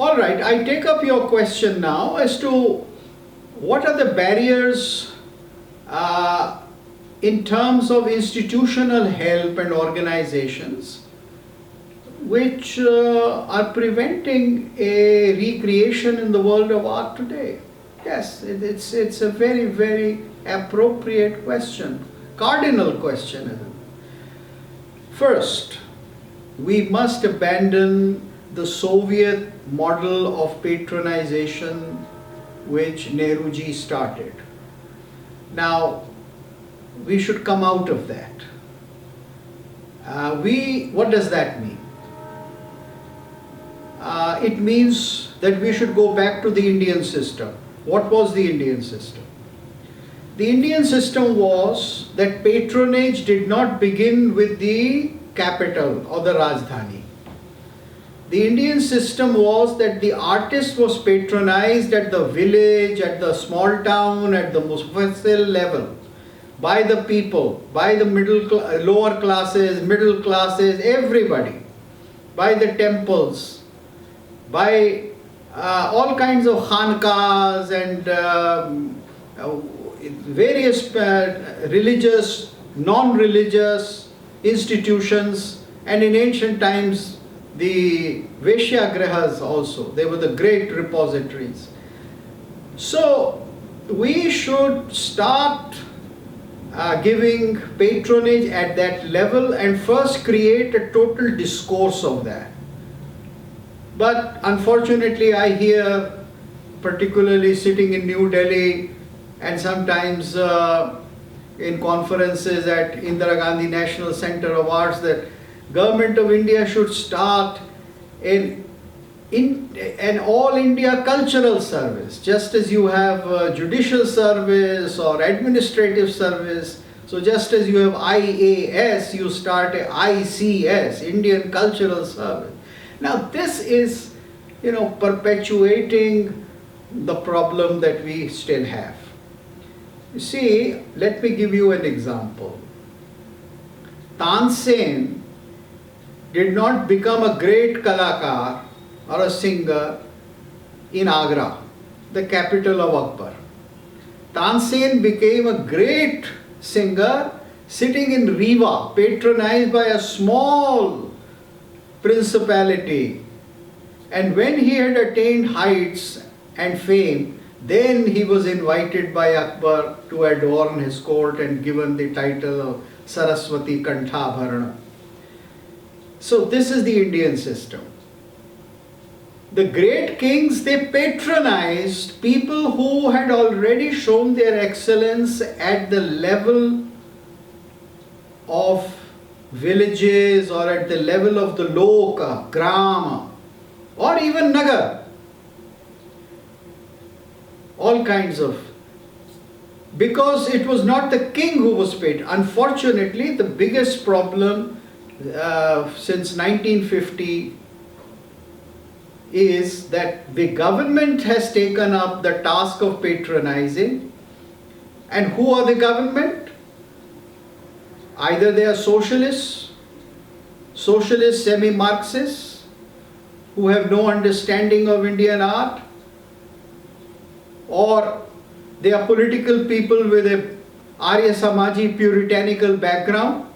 All right, I take up your question now as to what are the barriers in terms of institutional help and organizations which are preventing a recreation in the world of art today. Yes, it's a very, very appropriate question, cardinal question, isn't it? First, we must abandon the Soviet model of patronization which Nehruji started. Now, we should come out of that. What does that mean? It means that we should go back to the Indian system. What was the Indian system? The Indian system was that patronage did not begin with the capital or the Rajdhani. The Indian system was that the artist was patronized at the village, at the small town, at the mufassil level, by the people, by the lower classes, middle classes, everybody, by the temples, by all kinds of khankas and various religious, non-religious institutions, and in ancient times the Veshyagrahas also. They were the great repositories. So we should start giving patronage at that level and first create a total discourse of that. But unfortunately, I hear, particularly sitting in New Delhi and sometimes in conferences at Indira Gandhi National Center of Arts, that Government of India should start an all India cultural service, just as you have judicial service or administrative service. So just as you have IAS, you start a ICS, Indian Cultural Service. Now this is, perpetuating the problem that we still have. You see, let me give you an example. Tansen did not become a great kalakar or a singer in Agra, the capital of Akbar. Tansen became a great singer sitting in Rewa, patronized by a small principality. And when he had attained heights and fame, then he was invited by Akbar to adorn his court and given the title of Saraswati Kanthabharana. So this is the Indian system. The great kings, they patronized people who had already shown their excellence at the level of villages or at the level of the loka, grama, or even nagar. All kinds of. Because it was not the king who was paid. Unfortunately, the biggest problem since 1950 is that the government has taken up the task of patronizing. And who are the government? Either they are socialists semi-Marxists, who have no understanding of Indian art, or they are political people with a Arya Samaji puritanical background,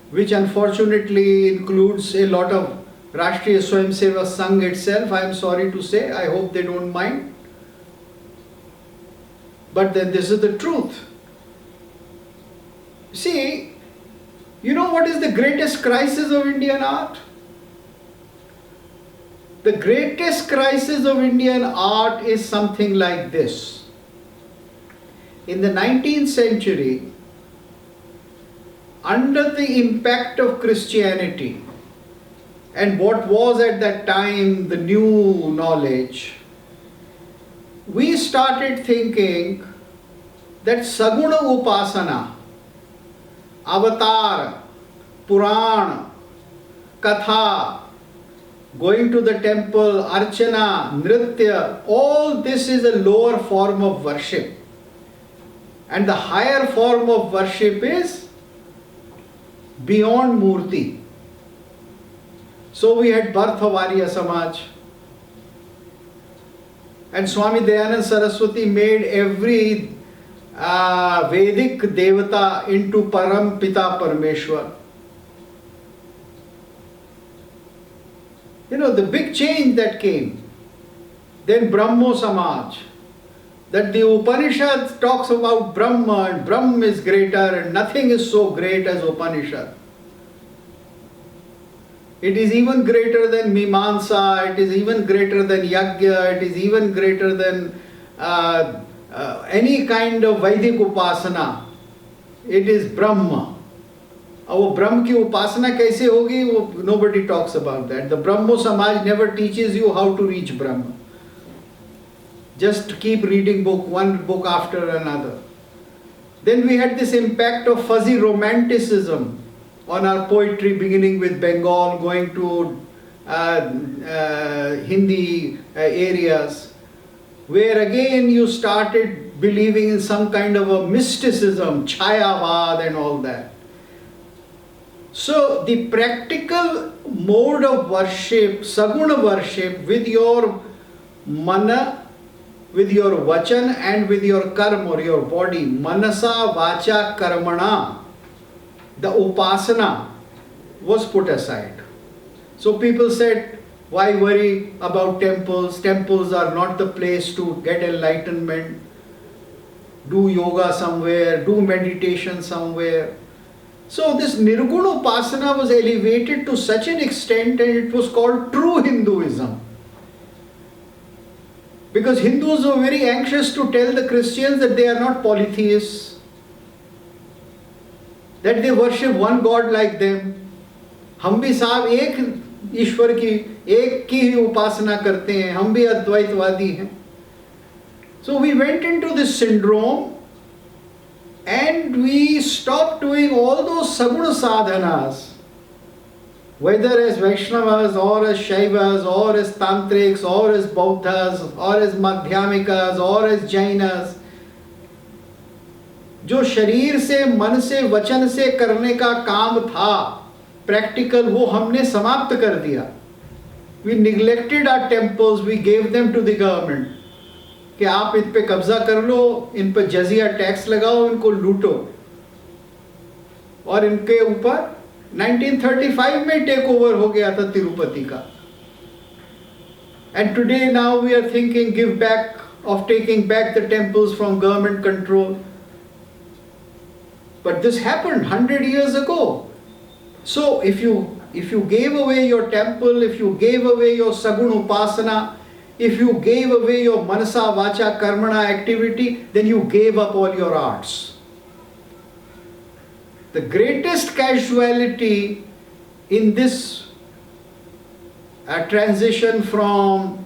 which unfortunately includes a lot of Rashtriya Swayamsevak Sangh itself, I am sorry to say. I hope they don't mind. But then this is the truth. See, you know what is the greatest crisis of Indian art? The greatest crisis of Indian art is something like this. In the 19th century, under the impact of Christianity and what was at that time the new knowledge, we started thinking that Saguna Upasana, Avatar, Puran, Katha, going to the temple, Archana, Nritya, all this is a lower form of worship. And the higher form of worship is beyond Murti. So we had birth of Arya Samaj. And Swami Dayanand Saraswati made every Vedic Devata into Param Pita Parameshwar. You know, the big change that came. Then Brahmo Samaj. That the Upanishad talks about Brahma and Brahma is greater and nothing is so great as Upanishad. It is even greater than Mimamsa, it is even greater than Yajna, it is even greater than any kind of Vedic Upasana. It is Brahma. Our Brahma ki Upasana kaise hogi, nobody talks about that. The Brahmo Samaj never teaches you how to reach Brahma. Just keep reading one book after another. Then we had this impact of fuzzy romanticism on our poetry, beginning with Bengal, going to Hindi areas, where again you started believing in some kind of a mysticism, Chayavad and all that. So the practical mode of worship, Saguna worship, with your mana, with your vachan and with your karma or your body, manasa, vacha, karmana, the upasana was put aside. So people said, why worry about temples? Temples are not the place to get enlightenment. Do yoga somewhere, do meditation somewhere. So this Nirguna Upasana was elevated to such an extent and it was called true Hinduism. Because Hindus were very anxious to tell the Christians that they are not polytheists, that they worship one God like them. हम भी साहब एक ईश्वर की एक की ही उपासना करते हैं, हम भी अद्वैतवादी हैं. So we went into this syndrome and we stopped doing all those saguna sadhanas, whether as Vaishnavas or as Shaivas or as Tantrics or as Bauddhas or as Madhyamikas or as Jainas. जो शरीर से, मन से, वचन से करने का काम था प्रैक्टिकल, वो हमने समाप्त कर दिया. We neglected our temples, we gave them to the government. कि आप इन पे कब्जा कर लो, इन पे जजिया टैक्स लगाओ, इनको लूटो. और इनके ऊपर 1935 में टेक ओवर हो गया था तिरुपति का. And today now we are thinking of taking back the temples from government control. But this happened 100 years ago. So if you gave away your temple, if you gave away your Sagun Upasana, if you gave away your Manasa Vacha Karmana activity, then you gave up all your arts. The greatest casualty in this transition from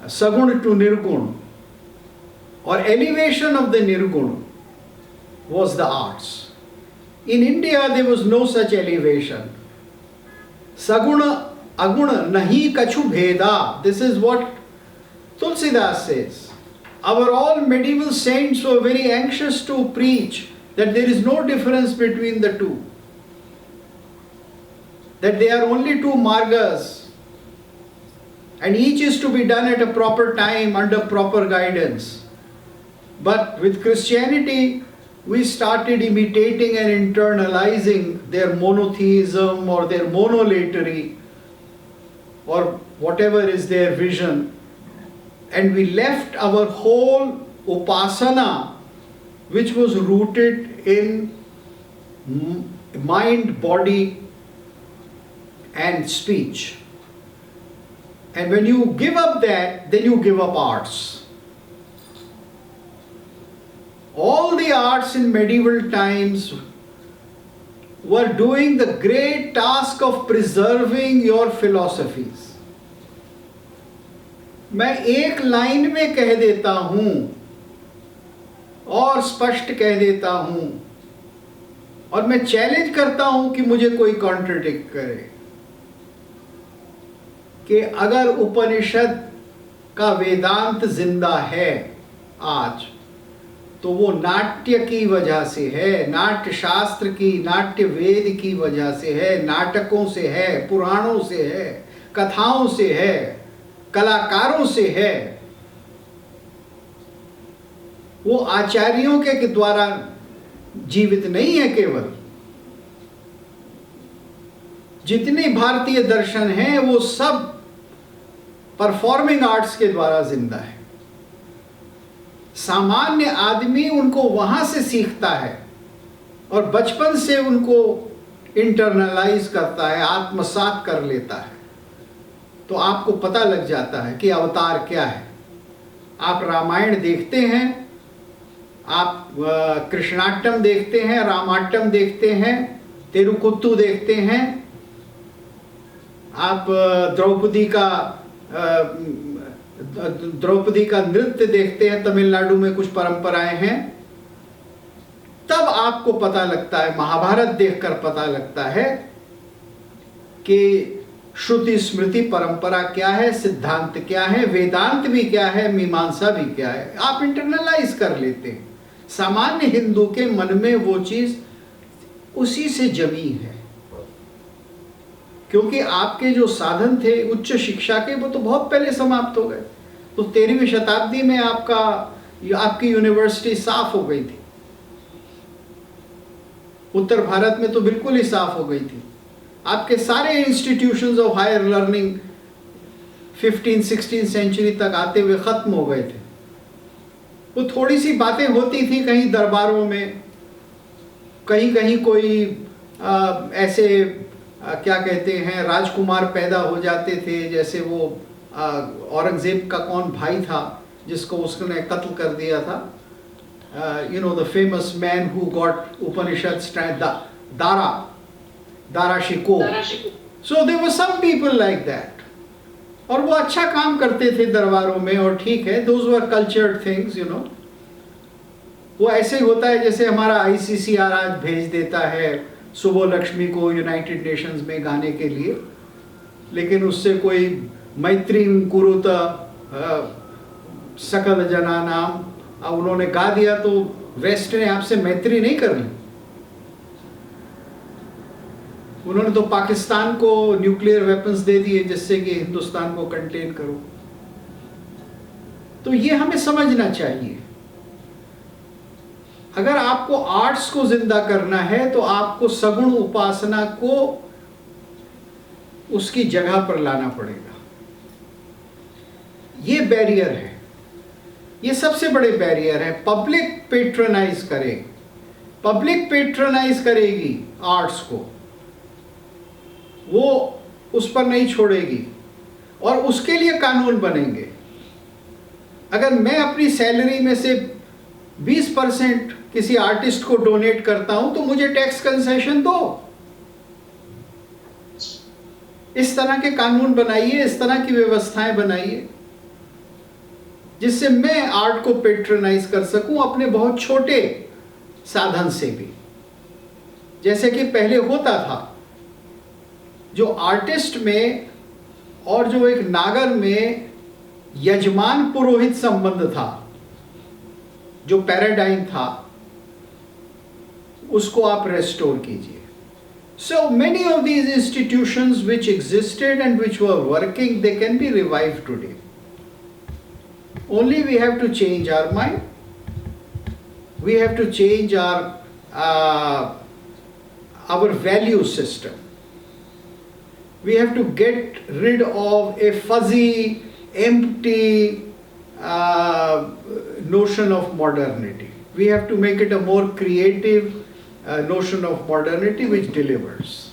Sagun to Nirgun or elevation of the Nirgun was the arts. In India there was no such elevation. Saguna aguna nahi kachu bheda. This is what Tulsidas says. Our all medieval saints were very anxious to preach that there is no difference between the two. That they are only two margas and each is to be done at a proper time under proper guidance. But with Christianity, we started imitating and internalizing their monotheism or their monolatry or whatever is their vision, and we left our whole upasana, which was rooted in mind, body and speech. And when you give up that, then you give up arts. All the arts in medieval times were doing the great task of preserving your philosophies. मैं एक line में कह देता हूँ और स्पष्ट कह देता हूँ और मैं चैलेंज करता हूँ कि मुझे कोई कॉन्ट्रडिक्ट करे कि अगर उपनिषद का वेदांत जिंदा है आज तो वो नाट्य की वजह से है, नाट्य शास्त्र की, नाट्य वेद की वजह से है, नाटकों से है, पुराणों से है, कथाओं से है, कलाकारों से है। वो आचार्यों के द्वारा जीवित नहीं है। केवल जितने भारतीय दर्शन हैं वो सब परफॉर्मिंग आर्ट्स के द्वारा जिंदा है। सामान्य आदमी उनको वहां से सीखता है और बचपन से उनको इंटरनलाइज करता है, आत्मसात कर लेता है। तो आपको पता लग जाता है कि अवतार क्या है। आप रामायण देखते हैं, आप कृष्णाट्टम देखते हैं, रामाट्टम देखते हैं, तेरुकुत्तु देखते हैं, आप द्रौपदी का नृत्य देखते हैं, तमिलनाडु में कुछ परंपराएं हैं। तब आपको पता लगता है, महाभारत देखकर पता लगता है कि श्रुति स्मृति परंपरा क्या है, सिद्धांत क्या है, वेदांत भी क्या है, मीमांसा भी क्या है। आप इंटरनलाइज कर लेते हैं। सामान्य हिंदू के मन में वो चीज उसी से जमी है, क्योंकि आपके जो साधन थे उच्च शिक्षा के वो तो बहुत पहले समाप्त हो गए। तो 13वीं शताब्दी में आपकी यूनिवर्सिटी साफ हो गई थी। उत्तर भारत में तो बिल्कुल ही साफ हो गई थी। आपके सारे institutions of higher learning 15-16 century तक आते हुए खत्म हो गए थे। वो थोड़ी सी बातें होती थी कहीं दरबारों में, कहीं कहीं कोई ऐसे क्या कहते हैं राजकुमार पैदा हो जाते थे। जैसे वो औरंगजेब का कौन भाई था जिसको उसने कत्ल कर दिया था, you know, the famous man who got Upanishads, Dara Shikoh. So there were some people like that. और वो अच्छा काम करते थे दरबारों में, और ठीक है, those were cultured things, you know. वो ऐसे होता है जैसे हमारा ICCR आज भेज देता है सुबह लक्ष्मी को यूनाइटेड नेशंस में गाने के लिए, लेकिन उससे कोई मैत्रीम कुरुत सकल जना नाम उन्होंने गा दिया तो वेस्ट ने आपसे मैत्री नहीं कर ली। उन्होंने तो पाकिस्तान को न्यूक्लियर वेपन्स दे दिए जिससे कि हिंदुस्तान को कंटेन करो। तो ये हमें समझना चाहिए। अगर आपको आर्ट्स को जिंदा करना है तो आपको सगुण उपासना को उसकी जगह पर लाना पड़ेगा। ये बैरियर है, ये सबसे बड़े बैरियर है। पब्लिक पेट्रोनाइज करेगी, पब्लिक पेट्रोनाइज करेगी आर्ट्स को, वो उस पर नहीं छोड़ेगी और उसके लिए कानून बनेंगे। अगर मैं अपनी सैलरी में से 20% किसी आर्टिस्ट को डोनेट करता हूं तो मुझे टैक्स कंसेशन दो। इस तरह के कानून बनाइए, इस तरह की व्यवस्थाएं बनाइए जिससे मैं आर्ट को पेट्रोनाइज कर सकूं अपने बहुत छोटे साधन से भी। जैसे कि पहले होता था, जो आर्टिस्ट में और जो एक नागर में यजमान पुरोहित संबंध था, जो पैराडाइम था, उसको आप रेस्टोर कीजिए। So many of these institutions which existed and which were working, they can be revived today. Only we have to change our mind. We have to change our value system. We have to get rid of a fuzzy, empty notion of modernity. We have to make it a more creative notion of modernity which delivers.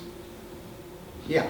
Yeah.